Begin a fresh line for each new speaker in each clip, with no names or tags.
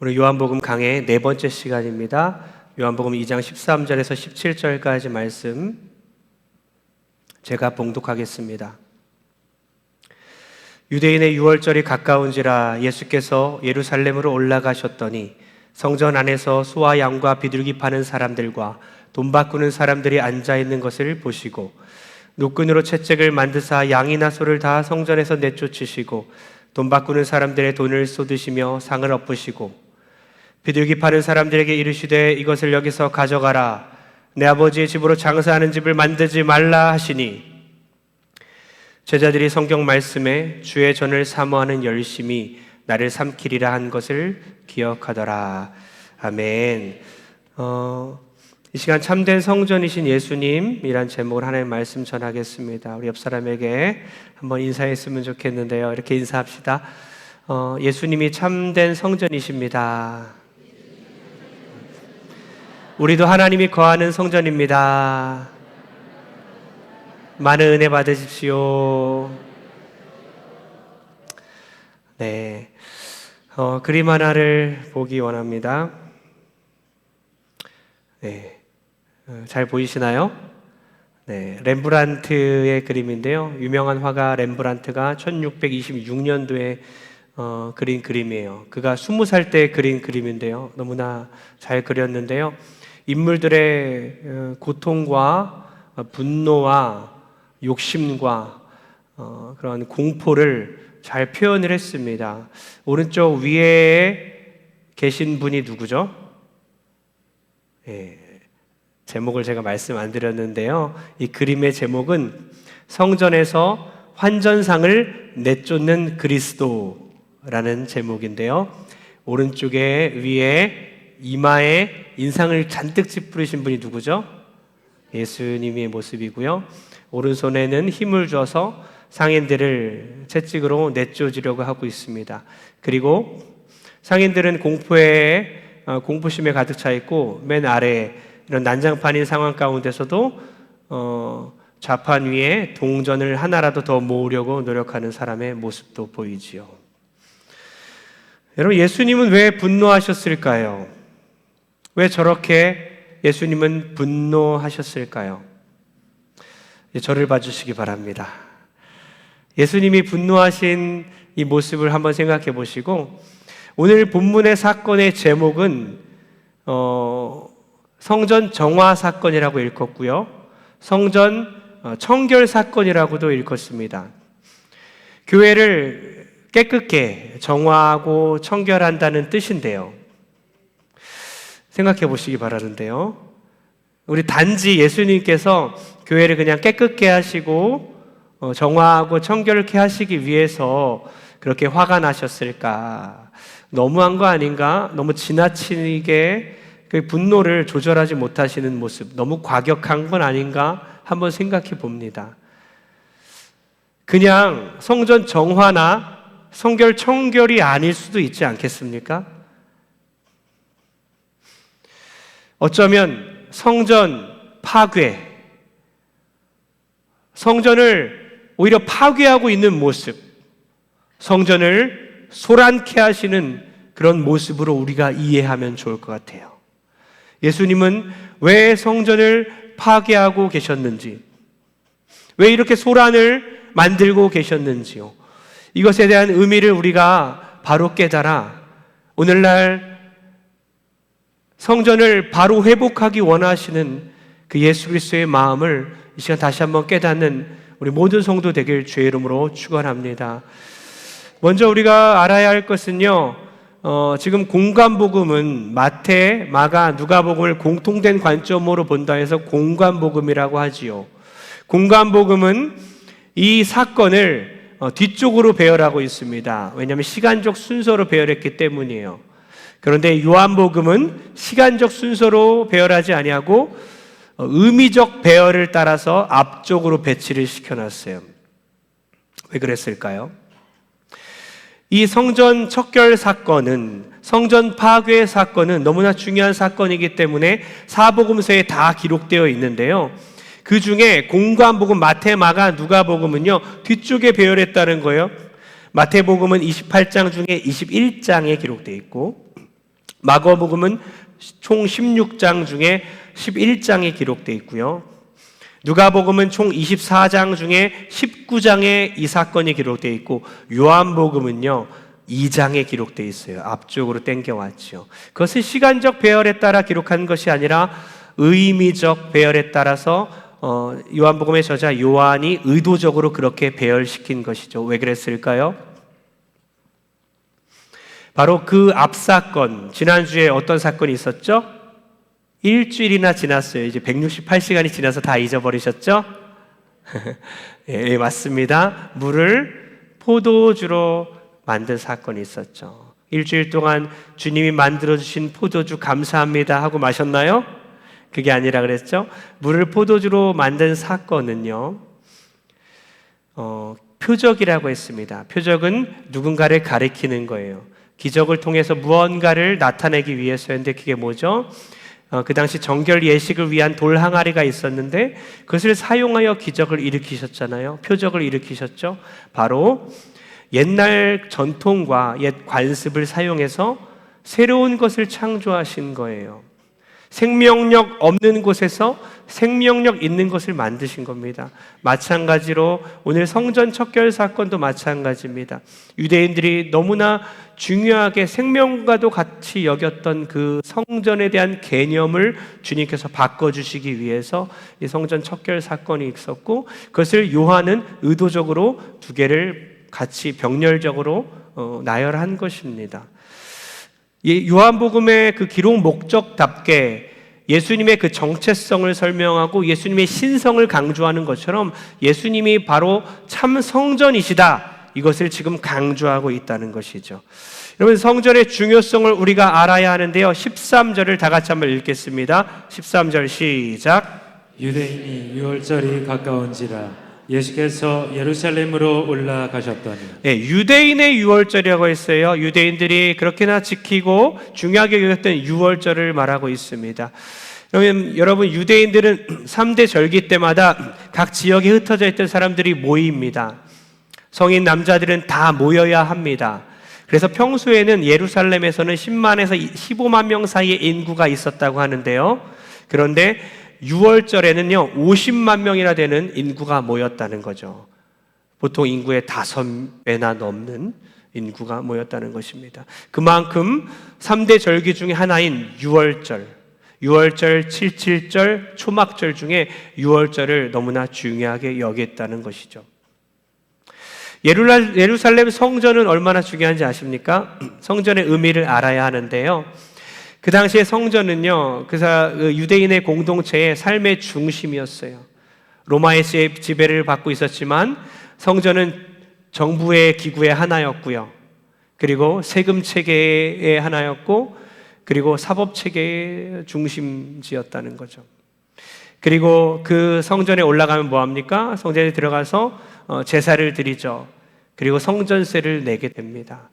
오늘 요한복음 강의 네 번째 시간입니다. 요한복음 2장 13절에서 17절까지 말씀 제가 봉독하겠습니다. 유대인의 유월절이 가까운지라 예수께서 예루살렘으로 올라가셨더니 성전 안에서 소와 양과 비둘기 파는 사람들과 돈 바꾸는 사람들이 앉아있는 것을 보시고 노끈으로 채찍을 만드사 양이나 소를 다 성전에서 내쫓으시고 돈 바꾸는 사람들의 돈을 쏟으시며 상을 엎으시고 비둘기 파는 사람들에게 이르시되 이것을 여기서 가져가라. 내 아버지의 집으로 장사하는 집을 만들지 말라 하시니 제자들이 성경 말씀에 주의 전을 사모하는 열심이 나를 삼키리라 한 것을 기억하더라. 아멘. 이 시간 참된 성전이신 예수님이란 제목으로 하나님의 말씀 전하겠습니다. 우리 옆 사람에게 한번 인사했으면 좋겠는데요. 이렇게 인사합시다. 예수님이 참된 성전이십니다. 우리도 하나님이 거하는 성전입니다. 많은 은혜 받으십시오. 네, 그림 하나를 보기 원합니다. 네, 잘 보이시나요? 네, 렘브란트의 그림인데요. 유명한 화가 렘브란트가 1626년도에 그린 그림이에요. 그가 20살 때 그린 그림인데요. 너무나 잘 그렸는데요. 인물들의 고통과 분노와 욕심과 그런 공포를 잘 표현을 했습니다. 오른쪽 위에 계신 분이 누구죠? 제목을 제가 말씀 안 드렸는데요. 이 그림의 제목은 성전에서 환전상을 내쫓는 그리스도라는 제목인데요. 오른쪽에 위에 이마에 인상을 잔뜩 찌푸리신 분이 누구죠? 예수님의 모습이고요. 오른손에는 힘을 줘서 상인들을 채찍으로 내쫓으려고 하고 있습니다. 그리고 상인들은 공포심에 가득 차 있고 맨 아래 이런 난장판인 상황 가운데서도 좌판 위에 동전을 하나라도 더 모으려고 노력하는 사람의 모습도 보이지요. 여러분, 예수님은 왜 분노하셨을까요? 왜 저렇게 예수님은 분노하셨을까요? 저를 봐주시기 바랍니다. 예수님이 분노하신 이 모습을 한번 생각해 보시고, 오늘 본문의 사건의 제목은 성전 정화 사건이라고 읽었고요. 성전 청결 사건이라고도 읽었습니다. 교회를 깨끗게 정화하고 청결한다는 뜻인데요. 생각해 보시기 바라는데요. 우리 단지 예수님께서 교회를 그냥 깨끗게 하시고 정화하고 청결케 하시기 위해서 그렇게 화가 나셨을까? 너무한 거 아닌가? 너무 지나치게 그 분노를 조절하지 못하시는 모습, 너무 과격한 건 아닌가? 한번 생각해 봅니다. 그냥 성전 정화나 성결 청결이 아닐 수도 있지 않겠습니까? 어쩌면 성전 파괴, 성전을 오히려 파괴하고 있는 모습, 성전을 소란케 하시는 그런 모습으로 우리가 이해하면 좋을 것 같아요. 예수님은 왜 성전을 파괴하고 계셨는지, 왜 이렇게 소란을 만들고 계셨는지요. 이것에 대한 의미를 우리가 바로 깨달아 오늘날 성전을 바로 회복하기 원하시는 그 예수 그리스도의 마음을 이 시간 다시 한번 깨닫는 우리 모든 성도 되길 주의 이름으로 축원합니다. 먼저 우리가 알아야 할 것은요, 지금 공관복음은 마태, 마가, 누가복음을 공통된 관점으로 본다 해서 공관복음이라고 하지요. 공관복음은 이 사건을 뒤쪽으로 배열하고 있습니다. 왜냐하면 시간적 순서로 배열했기 때문이에요. 그런데 요한복음은 시간적 순서로 배열하지 아니하고 의미적 배열을 따라서 앞쪽으로 배치를 시켜놨어요. 왜 그랬을까요? 이 성전 척결 사건은, 성전 파괴 사건은 너무나 중요한 사건이기 때문에 사복음서에 다 기록되어 있는데요. 그 중에 공관복음, 마태, 마가, 누가복음은요, 뒤쪽에 배열했다는 거예요. 마태복음은 28장 중에 21장에 기록되어 있고, 마가복음은 총 16장 중에 11장에 기록되어 있고요. 누가복음은 총 24장 중에 19장에 이 사건이 기록되어 있고, 요한복음은요 2장에 기록되어 있어요. 앞쪽으로 땡겨왔죠. 그것은 시간적 배열에 따라 기록한 것이 아니라 의미적 배열에 따라서 요한복음의 저자 요한이 의도적으로 그렇게 배열시킨 것이죠. 왜 그랬을까요? 바로 그 앞 사건, 지난주에 어떤 사건이 있었죠? 일주일이나 지났어요. 이제 168시간이 지나서 다 잊어버리셨죠? 예, 맞습니다. 물을 포도주로 만든 사건이 있었죠. 일주일 동안 주님이 만들어주신 포도주 감사합니다 하고 마셨나요? 그게 아니라 그랬죠. 물을 포도주로 만든 사건은요, 표적이라고 했습니다. 표적은 누군가를 가리키는 거예요. 기적을 통해서 무언가를 나타내기 위해서였는데, 그게 뭐죠? 그 당시 정결 예식을 위한 돌 항아리가 있었는데 그것을 사용하여 기적을 일으키셨잖아요. 표적을 일으키셨죠. 바로 옛날 전통과 옛 관습을 사용해서 새로운 것을 창조하신 거예요. 생명력 없는 곳에서 생명력 있는 것을 만드신 겁니다. 마찬가지로 오늘 성전 척결 사건도 마찬가지입니다. 유대인들이 너무나 중요하게 생명과도 같이 여겼던 그 성전에 대한 개념을 주님께서 바꿔주시기 위해서 이 성전 척결 사건이 있었고, 그것을 요한은 의도적으로 두 개를 같이 병렬적으로 나열한 것입니다. 요한복음의 그 기록 목적답게 예수님의 그 정체성을 설명하고 예수님의 신성을 강조하는 것처럼 예수님이 바로 참 성전이시다, 이것을 지금 강조하고 있다는 것이죠. 여러분, 성전의 중요성을 우리가 알아야 하는데요, 13절을 다 같이 한번 읽겠습니다. 13절 시작.
유대인이 유월절이 가까운지라 예수께서 예루살렘으로 올라가셨더니.
네, 유대인의 유월절이라고 했어요. 유대인들이 그렇게나 지키고 중요하게 여겼던 유월절을 말하고 있습니다. 여러분, 유대인들은 3대 절기 때마다 각 지역에 흩어져 있던 사람들이 모입니다. 성인 남자들은 다 모여야 합니다. 그래서 평소에는 예루살렘에서는 10만에서 15만 명 사이의 인구가 있었다고 하는데요, 그런데 6월절에는요 50만 명이나 되는 인구가 모였다는 거죠. 보통 인구의 5배나 넘는 인구가 모였다는 것입니다. 그만큼 3대 절기 중에 하나인 6월절, 7.7절, 초막절 중에 6월절을 너무나 중요하게 여겼다는 것이죠. 예루살렘 성전은 얼마나 중요한지 아십니까? 성전의 의미를 알아야 하는데요, 그 당시에 성전은요, 그 유대인의 공동체의 삶의 중심이었어요. 로마의 지배를 받고 있었지만 성전은 정부의 기구의 하나였고요, 그리고 세금 체계의 하나였고, 그리고 사법 체계의 중심지였다는 거죠. 그리고 그 성전에 올라가면 뭐합니까? 성전에 들어가서 제사를 드리죠. 그리고 성전세를 내게 됩니다.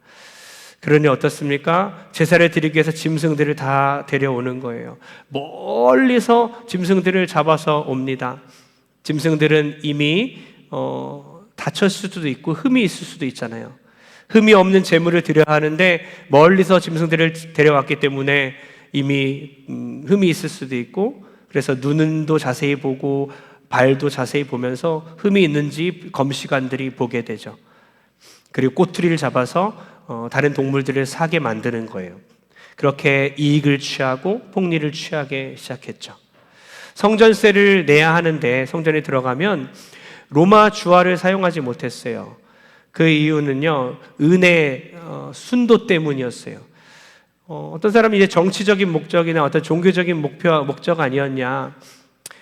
그러니 어떻습니까? 제사를 드리기 위해서 짐승들을 다 데려오는 거예요. 멀리서 짐승들을 잡아서 옵니다. 짐승들은 이미 다쳤을 수도 있고 흠이 있을 수도 있잖아요. 흠이 없는 제물을 드려야 하는데 멀리서 짐승들을 데려왔기 때문에 이미 흠이 있을 수도 있고, 그래서 눈도 자세히 보고 발도 자세히 보면서 흠이 있는지 검시관들이 보게 되죠. 그리고 꼬투리를 잡아서 다른 동물들을 사게 만드는 거예요. 그렇게 이익을 취하고 폭리를 취하게 시작했죠. 성전세를 내야 하는데 성전에 들어가면 로마 주화를 사용하지 못했어요. 그 이유는요, 은혜 순도 때문이었어요. 어떤 사람이 이제 정치적인 목적이나 어떤 종교적인 목적 아니었냐.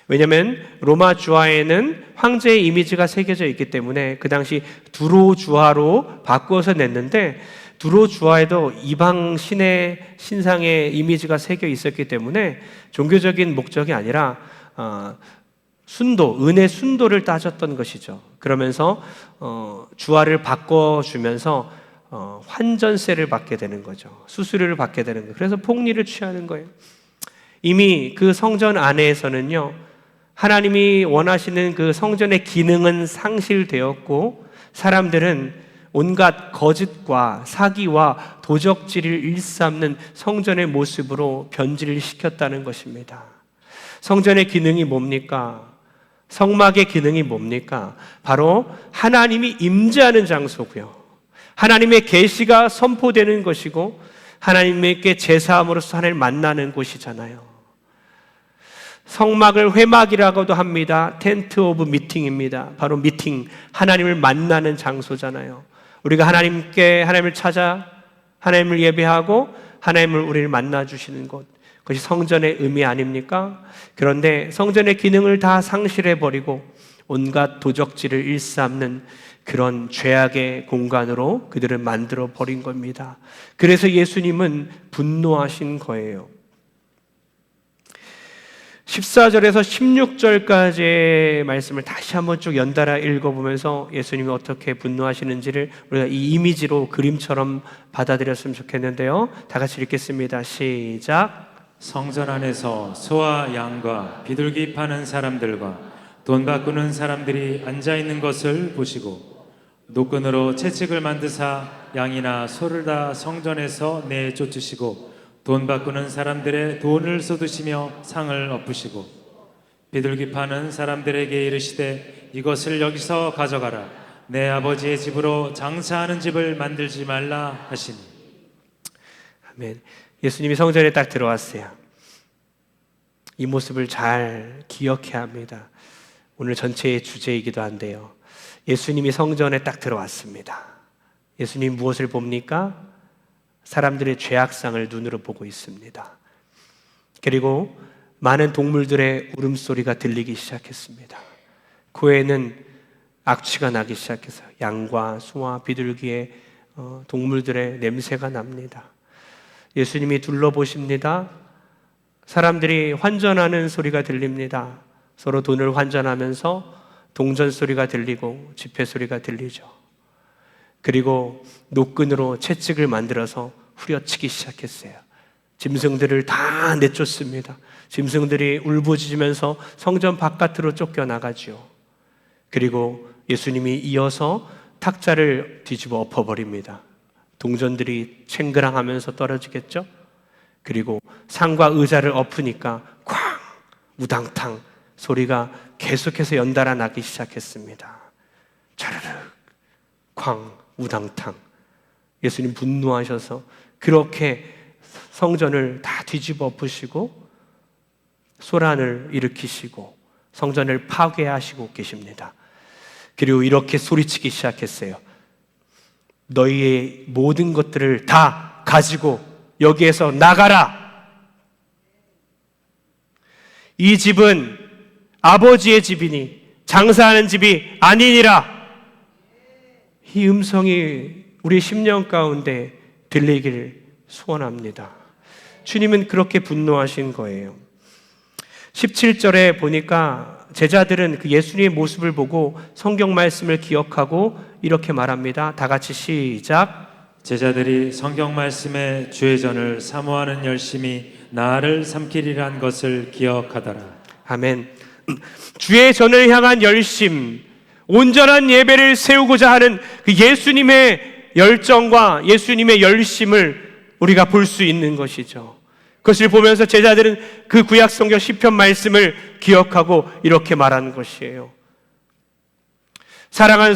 왜냐하면 로마 주화에는 황제의 이미지가 새겨져 있기 때문에 그 당시 두로 주화로 바꾸어서 냈는데, 두로 주화에도 이방 신의 신상의 이미지가 새겨 있었기 때문에 종교적인 목적이 아니라 순도, 은혜 순도를 따졌던 것이죠. 그러면서 주화를 바꿔주면서 환전세를 받게 되는 거죠. 수수료를 받게 되는 거예요. 그래서 폭리를 취하는 거예요. 이미 그 성전 안에서는요, 하나님이 원하시는 그 성전의 기능은 상실되었고, 사람들은 온갖 거짓과 사기와 도적질을 일삼는 성전의 모습으로 변질을 시켰다는 것입니다. 성전의 기능이 뭡니까? 성막의 기능이 뭡니까? 바로 하나님이 임재하는 장소고요. 하나님의 계시가 선포되는 것이고 하나님께 제사함으로써 하나님을 만나는 곳이잖아요. 성막을 회막이라고도 합니다. 텐트 오브 미팅입니다. 바로 미팅, 하나님을 만나는 장소잖아요. 우리가 하나님을 찾아 하나님을 예배하고 하나님을 우리를 만나 주시는 곳, 그것이 성전의 의미 아닙니까? 그런데 성전의 기능을 다 상실해 버리고 온갖 도적질을 일삼는 그런 죄악의 공간으로 그들을 만들어 버린 겁니다. 그래서 예수님은 분노하신 거예요. 14절에서 16절까지의 말씀을 다시 한번 쭉 연달아 읽어보면서 예수님이 어떻게 분노하시는지를 우리가 이 이미지로 그림처럼 받아들였으면 좋겠는데요. 다 같이 읽겠습니다. 시작.
성전 안에서 소와 양과 비둘기 파는 사람들과 돈 바꾸는 사람들이 앉아 있는 것을 보시고 노끈으로 채찍을 만드사 양이나 소를 다 성전에서 내쫓으시고 돈 바꾸는 사람들의 돈을 쏟으시며 상을 엎으시고 비둘기 파는 사람들에게 이르시되 이것을 여기서 가져가라. 내 아버지의 집으로 장사하는 집을 만들지 말라 하시니.
아멘. 예수님이 성전에 딱 들어왔어요. 이 모습을 잘 기억해야 합니다. 오늘 전체의 주제이기도 한데요. 예수님이 성전에 딱 들어왔습니다. 예수님 무엇을 봅니까? 사람들의 죄악상을 눈으로 보고 있습니다. 그리고 많은 동물들의 울음소리가 들리기 시작했습니다. 그 후에는 악취가 나기 시작해서 양과 소와 비둘기의 동물들의 냄새가 납니다. 예수님이 둘러보십니다. 사람들이 환전하는 소리가 들립니다. 서로 돈을 환전하면서 동전 소리가 들리고 지폐 소리가 들리죠. 그리고 노끈으로 채찍을 만들어서 후려치기 시작했어요. 짐승들을 다 내쫓습니다. 짐승들이 울부짖으면서 성전 바깥으로 쫓겨나가죠. 그리고 예수님이 이어서 탁자를 뒤집어 엎어버립니다. 동전들이 챙그랑하면서 떨어지겠죠? 그리고 상과 의자를 엎으니까 쾅! 우당탕 소리가 계속해서 연달아 나기 시작했습니다. 자르륵 쾅! 우당탕. 예수님 분노하셔서 그렇게 성전을 다 뒤집어 엎으시고 소란을 일으키시고 성전을 파괴하시고 계십니다. 그리고 이렇게 소리치기 시작했어요. 너희의 모든 것들을 다 가지고 여기에서 나가라. 이 집은 아버지의 집이니 장사하는 집이 아니니라. 이 음성이 우리 심령 가운데 들리기를 소원합니다. 주님은 그렇게 분노하신 거예요. 17절에 보니까 제자들은 그 예수님의 모습을 보고 성경 말씀을 기억하고 이렇게 말합니다. 다 같이 시작.
제자들이 성경 말씀에 주의 전을 사모하는 열심이 나를 삼키리란 것을 기억하더라.
아멘. 주의 전을 향한 열심, 온전한 예배를 세우고자 하는 그 예수님의 열정과 예수님의 열심을 우리가 볼 수 있는 것이죠. 그것을 보면서 제자들은 그 구약 성경 시편 말씀을 기억하고 이렇게 말하는 것이에요. 사랑하는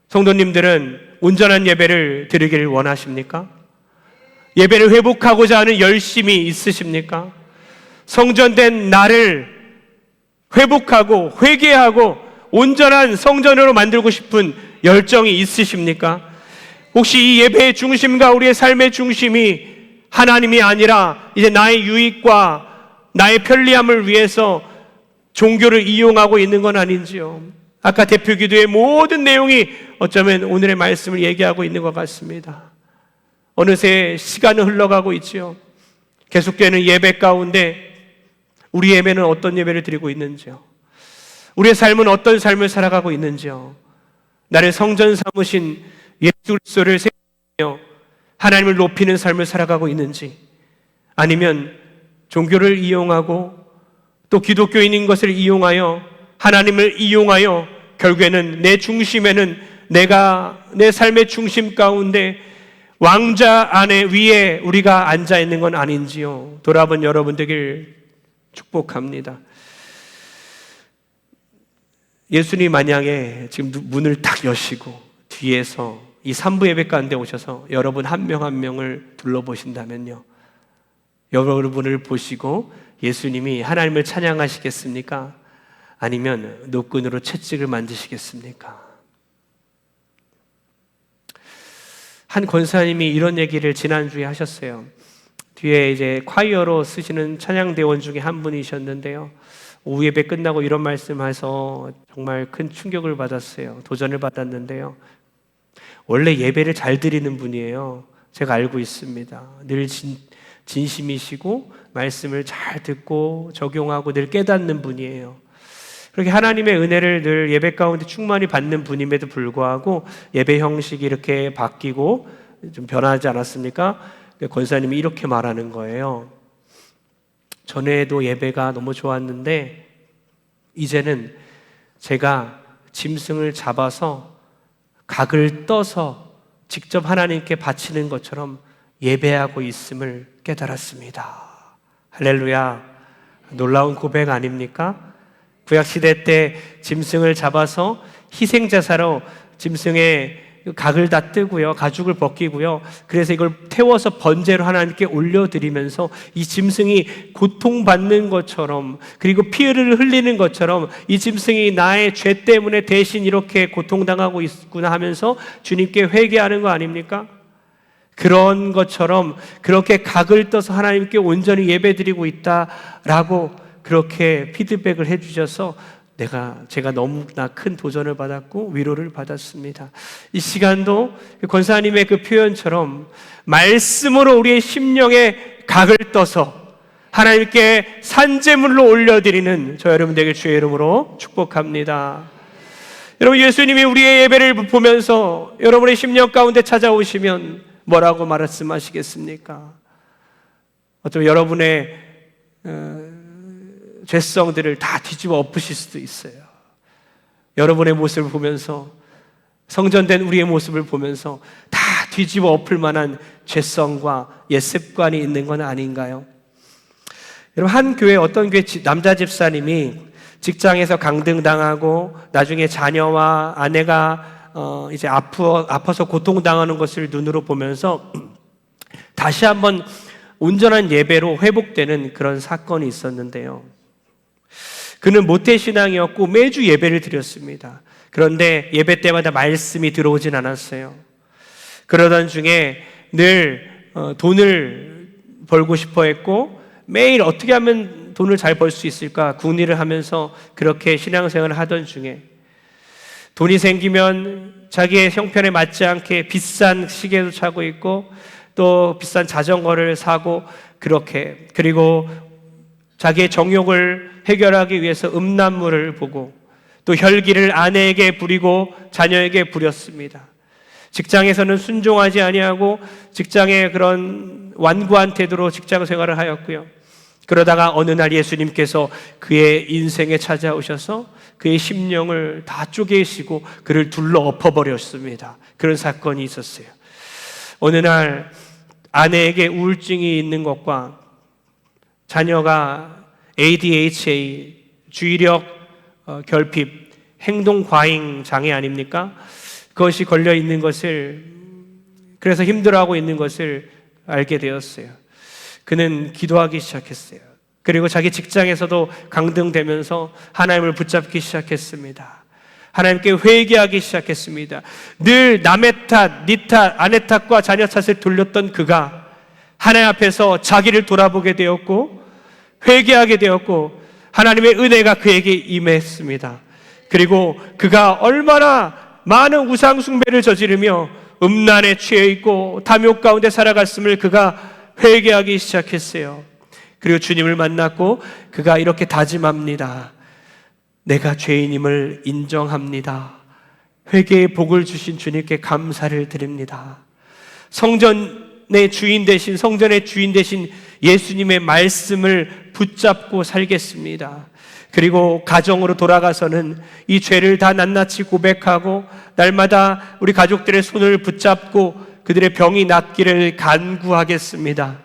성도님들은 온전한 예배를 드리기를 원하십니까? 예배를 회복하고자 하는 열심이 있으십니까? 성전된 나를 회복하고 회개하고 온전한 성전으로 만들고 싶은 열정이 있으십니까? 혹시 이 예배의 중심과 우리의 삶의 중심이 하나님이 아니라 이제 나의 유익과 나의 편리함을 위해서 종교를 이용하고 있는 건 아닌지요? 아까 대표 기도의 모든 내용이 어쩌면 오늘의 말씀을 얘기하고 있는 것 같습니다. 어느새 시간은 흘러가고 있지요. 계속되는 예배 가운데 우리 예배는 어떤 예배를 드리고 있는지요? 우리의 삶은 어떤 삶을 살아가고 있는지요? 나를 성전 삼으신 예수 그리스도를 생각하며 하나님을 높이는 삶을 살아가고 있는지, 아니면 종교를 이용하고 또 기독교인인 것을 이용하여 하나님을 이용하여 결국에는 내 중심에는 내가 내 삶의 중심 가운데 왕자 안에 위에 우리가 앉아 있는 건 아닌지요? 돌아본 여러분 되길 축복합니다. 예수님 만약에 지금 문을 딱 여시고 뒤에서 이 삼부 예배 가운데 오셔서 여러분 한 명 한 명을 둘러보신다면요, 여러분을 보시고 예수님이 하나님을 찬양하시겠습니까? 아니면 노끈으로 채찍을 만드시겠습니까? 한 권사님이 이런 얘기를 지난주에 하셨어요. 뒤에 이제 콰이어로 쓰시는 찬양대원 중에 한 분이셨는데요, 오후 예배 끝나고 이런 말씀해서 정말 큰 충격을 받았어요. 도전을 받았는데요, 원래 예배를 잘 드리는 분이에요. 제가 알고 있습니다. 늘 진심이시고 말씀을 잘 듣고 적용하고 늘 깨닫는 분이에요. 그렇게 하나님의 은혜를 늘 예배 가운데 충만히 받는 분임에도 불구하고 예배 형식이 이렇게 바뀌고 좀 변하지 않았습니까? 권사님이 이렇게 말하는 거예요. 전에도 예배가 너무 좋았는데 이제는 제가 짐승을 잡아서 각을 떠서 직접 하나님께 바치는 것처럼 예배하고 있음을 깨달았습니다. 할렐루야. 놀라운 고백 아닙니까? 구약시대 때 짐승을 잡아서 희생제사로 짐승의 각을 다 뜨고요, 가죽을 벗기고요, 그래서 이걸 태워서 번제로 하나님께 올려드리면서 이 짐승이 고통받는 것처럼, 그리고 피를 흘리는 것처럼 이 짐승이 나의 죄 때문에 대신 이렇게 고통당하고 있구나 하면서 주님께 회개하는 거 아닙니까? 그런 것처럼 그렇게 각을 떠서 하나님께 온전히 예배드리고 있다라고 그렇게 피드백을 해주셔서 제가 너무나 큰 도전을 받았고 위로를 받았습니다. 이 시간도 권사님의 그 표현처럼 말씀으로 우리의 심령에 각을 떠서 하나님께 산제물로 올려드리는 저 여러분 되길 주의 이름으로 축복합니다. 여러분, 예수님이 우리의 예배를 보면서 여러분의 심령 가운데 찾아오시면 뭐라고 말씀하시겠습니까? 어쩌면 여러분의 죄성들을 다 뒤집어 엎으실 수도 있어요. 여러분의 모습을 보면서, 성전된 우리의 모습을 보면서 다 뒤집어 엎을 만한 죄성과 옛습관이 있는 건 아닌가요? 여러분, 한 교회, 어떤 교회 남자 집사님이 직장에서 강등당하고 나중에 자녀와 아내가 이제 아파서 고통당하는 것을 눈으로 보면서 다시 한번 온전한 예배로 회복되는 그런 사건이 있었는데요, 그는 모태신앙이었고 매주 예배를 드렸습니다. 그런데 예배 때마다 말씀이 들어오진 않았어요. 그러던 중에 늘 돈을 벌고 싶어 했고 매일 어떻게 하면 돈을 잘 벌 수 있을까 궁리를 하면서 그렇게 신앙생활을 하던 중에 돈이 생기면 자기의 형편에 맞지 않게 비싼 시계도 차고 있고 또 비싼 자전거를 사고 그렇게, 그리고 자기의 정욕을 해결하기 위해서 음란물을 보고 또 혈기를 아내에게 부리고 자녀에게 부렸습니다. 직장에서는 순종하지 아니하고 직장의 그런 완고한 태도로 직장 생활을 하였고요. 그러다가 어느 날 예수님께서 그의 인생에 찾아오셔서 그의 심령을 다 쪼개시고 그를 둘러 엎어버렸습니다. 그런 사건이 있었어요. 어느 날 아내에게 우울증이 있는 것과 자녀가 ADHD, 주의력 결핍, 행동 과잉 장애 아닙니까? 그것이 걸려 있는 것을, 그래서 힘들어하고 있는 것을 알게 되었어요. 그는 기도하기 시작했어요. 그리고 자기 직장에서도 강등되면서 하나님을 붙잡기 시작했습니다. 하나님께 회개하기 시작했습니다. 늘 남의 탓, 네 탓, 아내 탓과 자녀 탓을 돌렸던 그가 하나님 앞에서 자기를 돌아보게 되었고 회개하게 되었고 하나님의 은혜가 그에게 임했습니다. 그리고 그가 얼마나 많은 우상 숭배를 저지르며 음란에 취해 있고 탐욕 가운데 살아갔음을 그가 회개하기 시작했어요. 그리고 주님을 만났고 그가 이렇게 다짐합니다. 내가 죄인임을 인정합니다. 회개의 복을 주신 주님께 감사를 드립니다. 성전의 주인 되신 예수님의 말씀을 붙잡고 살겠습니다. 그리고 가정으로 돌아가서는 이 죄를 다 낱낱이 고백하고 날마다 우리 가족들의 손을 붙잡고 그들의 병이 낫기를 간구하겠습니다.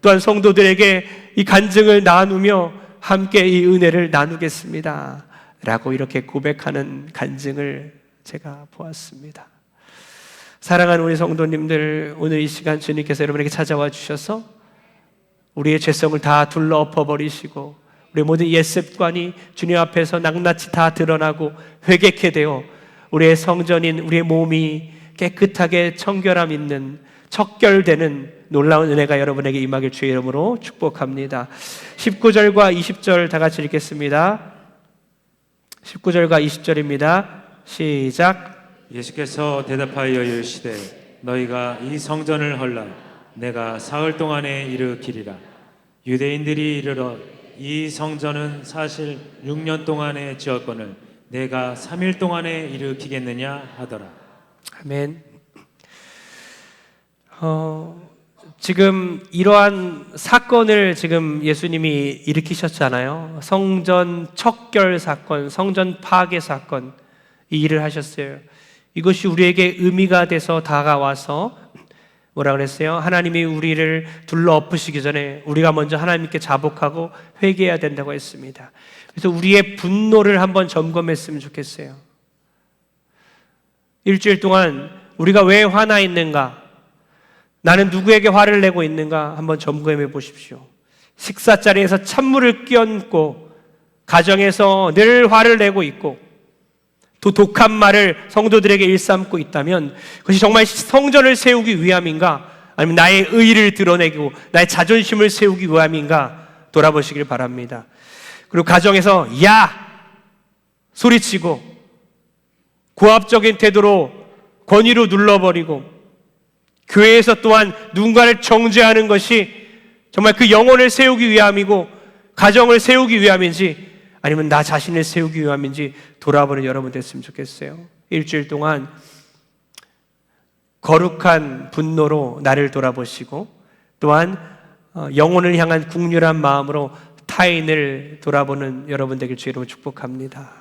또한 성도들에게 이 간증을 나누며 함께 이 은혜를 나누겠습니다 라고 이렇게 고백하는 간증을 제가 보았습니다. 사랑하는 우리 성도님들, 오늘 이 시간 주님께서 여러분에게 찾아와 주셔서 우리의 죄성을 다 둘러엎어버리시고 우리 모든 옛습관이 주님 앞에서 낱낱이 다 드러나고 회개케 되어 우리의 성전인 우리의 몸이 깨끗하게 청결함 있는 척결되는 놀라운 은혜가 여러분에게 임하길 주의 이름으로 축복합니다. 19절과 20절 다 같이 읽겠습니다. 19절과 20절입니다. 시작.
예수께서 대답하여 이르시되 너희가 이 성전을 헐라 내가 사흘 동안에 일으키리라. 유대인들이 이르러 이 성전은 사실 6년 동안에 지었거늘 내가 3일 동안에 일으키겠느냐 하더라.
아멘. 지금 이러한 사건을 지금 예수님이 일으키셨잖아요. 성전 척결 사건, 성전 파괴 사건, 이 일을 하셨어요. 이것이 우리에게 의미가 돼서 다가와서 뭐라 그랬어요? 하나님이 우리를 둘러 엎으시기 전에 우리가 먼저 하나님께 자복하고 회개해야 된다고 했습니다. 그래서 우리의 분노를 한번 점검했으면 좋겠어요. 일주일 동안 우리가 왜 화나 있는가? 나는 누구에게 화를 내고 있는가? 한번 점검해 보십시오. 식사 자리에서 찬물을 끼얹고 가정에서 늘 화를 내고 있고 또 독한 말을 성도들에게 일삼고 있다면 그것이 정말 성전을 세우기 위함인가? 아니면 나의 의의를 드러내고 나의 자존심을 세우기 위함인가? 돌아보시길 바랍니다. 그리고 가정에서 야! 소리치고 고압적인 태도로 권위로 눌러버리고 교회에서 또한 누군가를 정죄하는 것이 정말 그 영혼을 세우기 위함이고 가정을 세우기 위함인지 아니면 나 자신을 세우기 위함인지 돌아보는 여러분 됐으면 좋겠어요. 일주일 동안 거룩한 분노로 나를 돌아보시고 또한 영혼을 향한 국률한 마음으로 타인을 돌아보는 여러분 되길 주의로 축복합니다.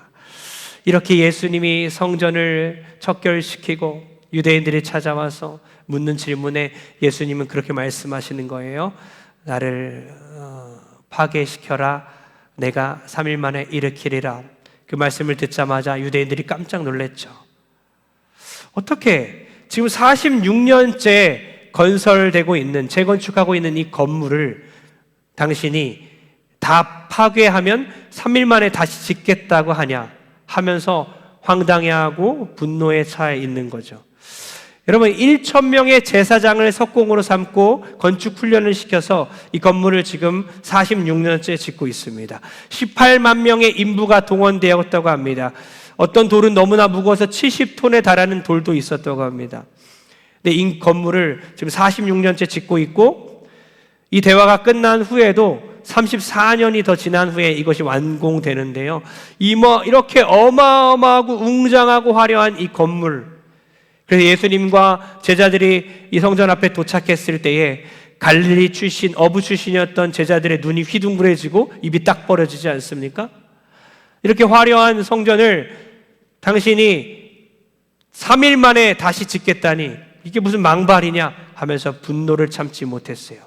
이렇게 예수님이 성전을 척결시키고 유대인들이 찾아와서 묻는 질문에 예수님은 그렇게 말씀하시는 거예요. 나를 파괴시켜라. 내가 3일 만에 일으키리라. 그 말씀을 듣자마자 유대인들이 깜짝 놀랐죠. 어떻게 지금 46년째 건설되고 있는, 재건축하고 있는 이 건물을 당신이 다 파괴하면 3일 만에 다시 짓겠다고 하냐 하면서 황당해하고 분노에 차 있는 거죠. 여러분 1,000명의 제사장을 석공으로 삼고 건축 훈련을 시켜서 이 건물을 지금 46년째 짓고 있습니다. 18만 명의 인부가 동원되었다고 합니다. 어떤 돌은 너무나 무거워서 70톤에 달하는 돌도 있었다고 합니다. 근데 이 건물을 지금 46년째 짓고 있고 이 대화가 끝난 후에도 34년이 더 지난 후에 이것이 완공되는데요. 이렇게 어마어마하고 웅장하고 화려한 이 건물, 그래서 예수님과 제자들이 이 성전 앞에 도착했을 때에 갈릴리 출신, 어부 출신이었던 제자들의 눈이 휘둥그레지고 입이 딱 벌어지지 않습니까? 이렇게 화려한 성전을 당신이 3일 만에 다시 짓겠다니 이게 무슨 망발이냐 하면서 분노를 참지 못했어요.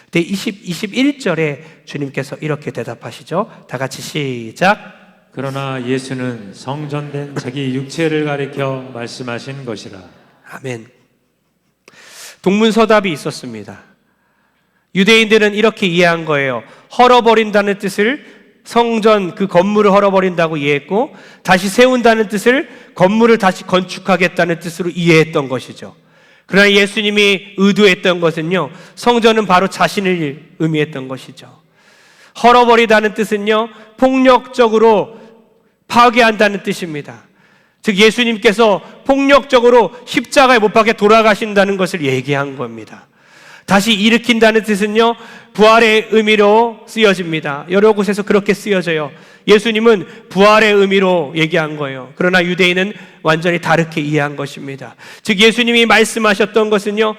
근데 21절에 주님께서 이렇게 대답하시죠. 다 같이 시작.
그러나 예수는 성전된 자기 육체를 가리켜 말씀하신 것이라.
아멘. 동문서답이 있었습니다. 유대인들은 이렇게 이해한 거예요. 헐어버린다는 뜻을 성전 그 건물을 헐어버린다고 이해했고 다시 세운다는 뜻을 건물을 다시 건축하겠다는 뜻으로 이해했던 것이죠. 그러나 예수님이 의도했던 것은요, 성전은 바로 자신을 의미했던 것이죠. 헐어버리다는 뜻은요, 폭력적으로 파괴한다는 뜻입니다. 즉 예수님께서 폭력적으로 십자가에 못 박혀 돌아가신다는 것을 얘기한 겁니다. 다시 일으킨다는 뜻은요, 부활의 의미로 쓰여집니다. 여러 곳에서 그렇게 쓰여져요. 예수님은 부활의 의미로 얘기한 거예요. 그러나 유대인은 완전히 다르게 이해한 것입니다. 즉 예수님이 말씀하셨던 것은요,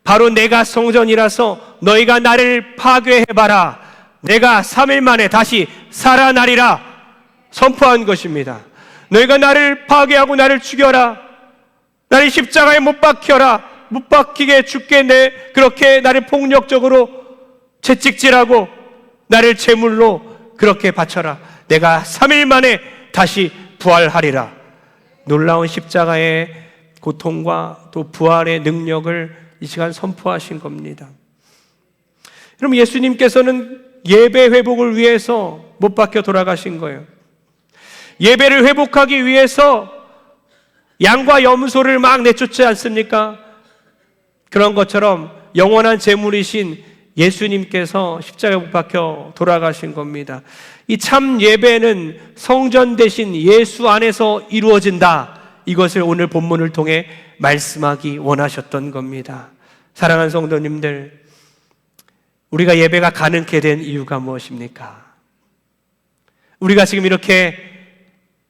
바로 내가 성전이라서 너희가 나를 파괴해봐라. 내가 3일 만에 다시 살아나리라 선포한 것입니다. 너희가 나를 파괴하고 나를 죽여라. 나를 십자가에 못 박혀라. 못 박히게 죽게 그렇게 나를 폭력적으로 채찍질하고 나를 제물로 그렇게 바쳐라. 내가 3일 만에 다시 부활하리라. 놀라운 십자가의 고통과 또 부활의 능력을 이 시간 선포하신 겁니다. 여러분, 예수님께서는 예배 회복을 위해서 못 박혀 돌아가신 거예요. 예배를 회복하기 위해서 양과 염소를 막 내쫓지 않습니까? 그런 것처럼 영원한 제물이신 예수님께서 십자가에 못 박혀 돌아가신 겁니다. 이 참 예배는 성전 대신 예수 안에서 이루어진다. 이것을 오늘 본문을 통해 말씀하기 원하셨던 겁니다. 사랑하는 성도님들, 우리가 예배가 가능케 된 이유가 무엇입니까? 우리가 지금 이렇게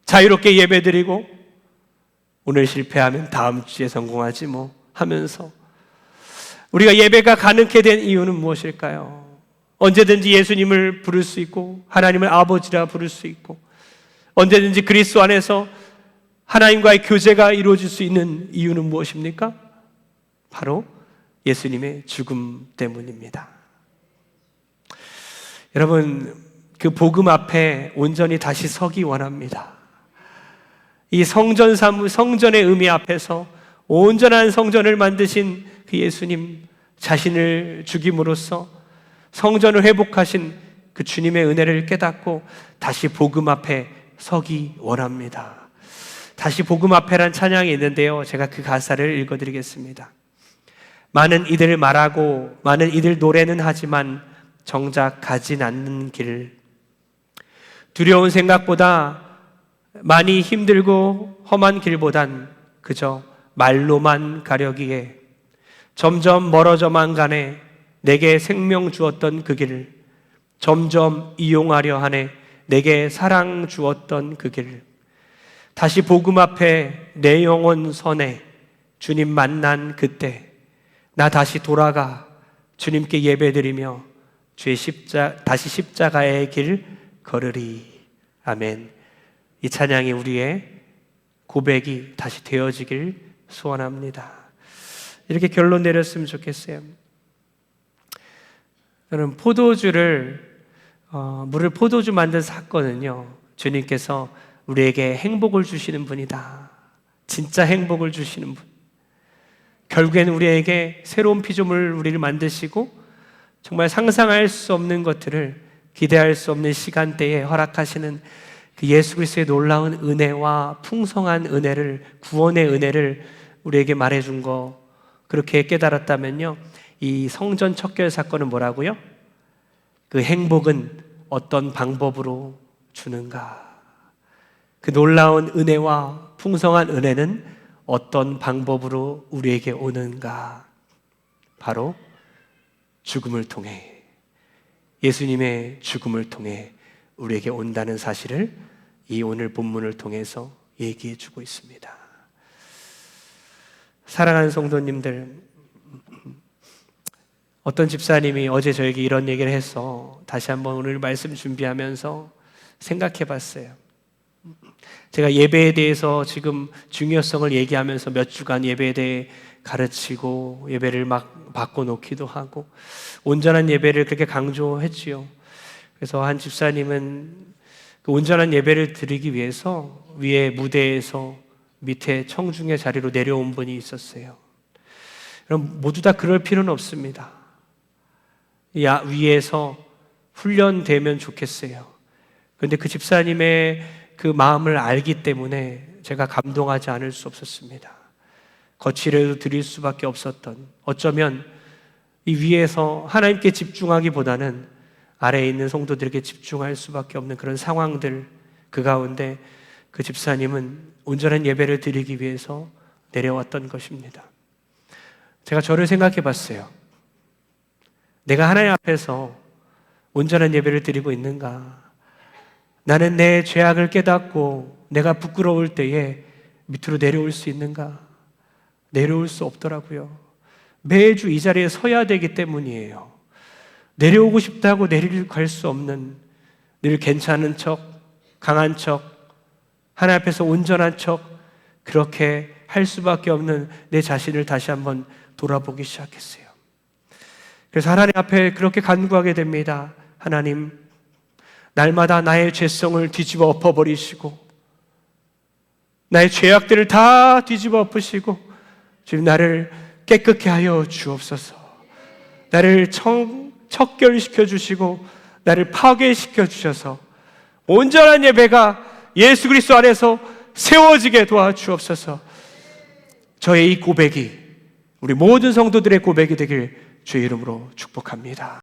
자유롭게 예배드리고 오늘 실패하면 다음 주에 성공하지 뭐 하면서 우리가 예배가 가능케 된 이유는 무엇일까요? 언제든지 예수님을 부를 수 있고 하나님을 아버지라 부를 수 있고 언제든지 그리스도 안에서 하나님과의 교제가 이루어질 수 있는 이유는 무엇입니까? 바로 예수님의 죽음 때문입니다. 여러분, 그 복음 앞에 온전히 다시 서기 원합니다. 이 성전의 의미 앞에서 온전한 성전을 만드신 그 예수님 자신을 죽임으로써 성전을 회복하신 그 주님의 은혜를 깨닫고 다시 복음 앞에 서기 원합니다. 다시 복음 앞에란 찬양이 있는데요, 제가 그 가사를 읽어드리겠습니다. 많은 이들 말하고 많은 이들 노래는 하지만 정작 가진 않는 길, 두려운 생각보다 많이 힘들고 험한 길보단 그저 말로만 가려기에 점점 멀어져만 가네. 내게 생명 주었던 그 길, 점점 이용하려 하네. 내게 사랑 주었던 그 길, 다시 복음 앞에 내 영혼 선에 주님 만난 그때 나 다시 돌아가 주님께 예배드리며 주의 다시 십자가의 길 걸으리. 아멘. 이 찬양이 우리의 고백이 다시 되어지길 소원합니다. 이렇게 결론 내렸으면 좋겠어요. 저는 물을 포도주 만든 사건은요, 주님께서 우리에게 행복을 주시는 분이다. 진짜 행복을 주시는 분. 결국에는 우리에게 새로운 피조물 우리를 만드시고 정말 상상할 수 없는 것들을, 기대할 수 없는 시간대에 허락하시는 그 예수 그리스도의 놀라운 은혜와 풍성한 은혜를, 구원의 은혜를 우리에게 말해준 거, 그렇게 깨달았다면요, 이 성전 척결 사건은 뭐라고요? 그 행복은 어떤 방법으로 주는가? 그 놀라운 은혜와 풍성한 은혜는 어떤 방법으로 우리에게 오는가? 바로 죽음을 통해, 예수님의 죽음을 통해 우리에게 온다는 사실을 이 오늘 본문을 통해서 얘기해 주고 있습니다. 사랑하는 성도님들, 어떤 집사님이 어제 저에게 이런 얘기를 해서 다시 한번 오늘 말씀 준비하면서 생각해 봤어요. 제가 예배에 대해서 지금 중요성을 얘기하면서 몇 주간 예배에 대해 가르치고 예배를 막 바꿔놓기도 하고 온전한 예배를 그렇게 강조했지요. 그래서 한 집사님은 그 온전한 예배를 드리기 위해서 위에 무대에서 밑에 청중의 자리로 내려온 분이 있었어요. 그럼 모두 다 그럴 필요는 없습니다. 위에서 훈련되면 좋겠어요. 그런데 그 집사님의 그 마음을 알기 때문에 제가 감동하지 않을 수 없었습니다. 거칠어도 드릴 수밖에 없었던, 어쩌면 이 위에서 하나님께 집중하기보다는 아래에 있는 성도들에게 집중할 수밖에 없는 그런 상황들, 그 가운데 그 집사님은 온전한 예배를 드리기 위해서 내려왔던 것입니다. 제가 저를 생각해 봤어요. 내가 하나님 앞에서 온전한 예배를 드리고 있는가? 나는 내 죄악을 깨닫고 내가 부끄러울 때에 밑으로 내려올 수 있는가? 내려올 수 없더라고요. 매주 이 자리에 서야 되기 때문이에요. 내려오고 싶다고 내려갈 수 없는, 늘 괜찮은 척, 강한 척, 하나님 앞에서 온전한 척, 그렇게 할 수밖에 없는 내 자신을 다시 한번 돌아보기 시작했어요. 그래서 하나님 앞에 그렇게 간구하게 됩니다. 하나님, 날마다 나의 죄성을 뒤집어 엎어버리시고 나의 죄악들을 다 뒤집어 엎으시고 주님, 나를 깨끗게 하여 주옵소서. 나를 척결시켜 주시고 나를 파괴시켜 주셔서 온전한 예배가 예수 그리스도 안에서 세워지게 도와주옵소서. 저의 이 고백이 우리 모든 성도들의 고백이 되길 주의 이름으로 축복합니다.